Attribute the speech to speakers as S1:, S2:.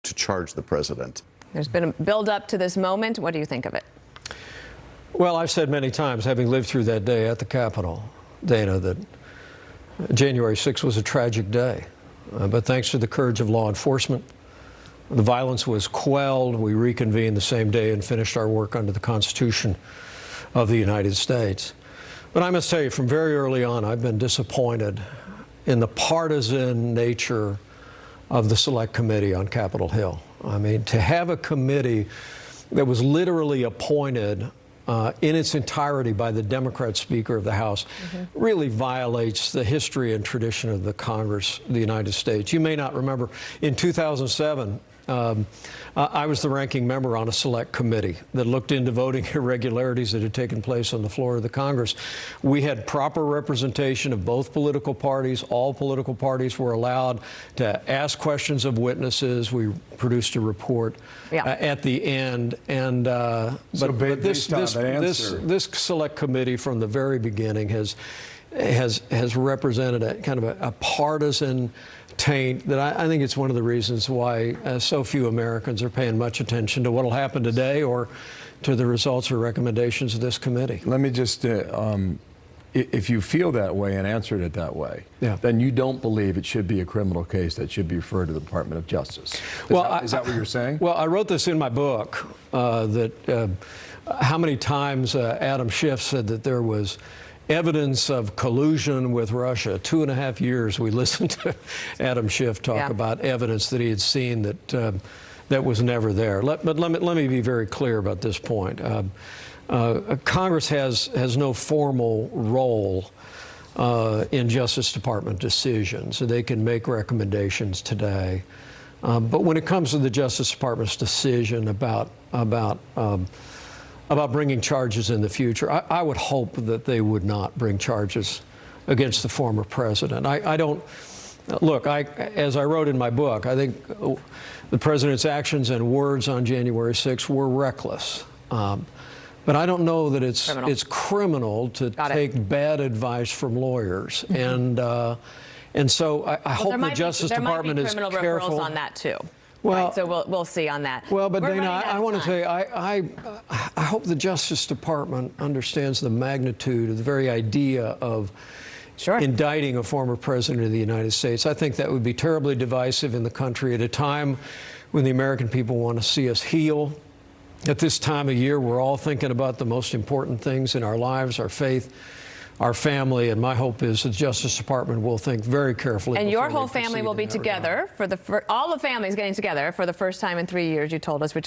S1: to charge the president.
S2: There's been a build-up to this moment. What do you think of it?
S3: Well, I've said many times, having lived through that day at the Capitol, Dana, that January 6th was a tragic day. But thanks to the courage of law enforcement, the violence was quelled. We reconvened the same day and finished our work under the Constitution of the United States. But I must tell you, from very early on, I've been disappointed in the partisan nature of the Select Committee on Capitol Hill. I mean, to have a committee that was literally appointed in its entirety by the Democrat Speaker of the House really violates the history and tradition of the Congress of the United States. You may not remember, in 2007, I was the ranking member on a select committee that looked into voting irregularities that had taken place on the floor of the Congress. We had proper representation of both political parties. All political parties were allowed to ask questions of witnesses. We produced a report at the end. And but this select committee from the very beginning has represented a kind of a partisan taint that I think it's one of the reasons why so few Americans are paying much attention to what will happen today or to the results or recommendations of this committee.
S4: Let me just, if you feel that way and answered it that way, then you don't believe it should be a criminal case that should be referred to the Department of Justice. Is that what you're saying?
S3: Well, I wrote this in my book, that how many times Adam Schiff said that there was evidence of collusion with Russia. 2.5 years we listened to Adam Schiff talk about evidence that he had seen that was never there. But let me be very clear about this point. Congress has no formal role in Justice Department decisions. So they can make recommendations today. But when it comes to the Justice Department's decision about bringing charges in the future, I would hope that they would not bring charges against the former president. I don't, look, as I wrote in my book, I think the president's actions and words on January 6th were reckless. But I don't know that it's criminal to take bad advice from lawyers. And so I hope the Justice Department is careful.
S2: There might be criminal referrals on that too.
S3: Well,
S2: right, so we'll see on that.
S3: Well, but Dana, I want to say, I hope the Justice Department understands the magnitude of the very idea of indicting a former president of the United States. I think that would be terribly divisive in the country at a time when the American people want to see us heal. At this time of year, we're all thinking about the most important things in our lives, our faith, our family, and my hope is the Justice Department will think very carefully.
S2: And your whole family will be together all the families getting together for the first time in 3 years, you told us, which will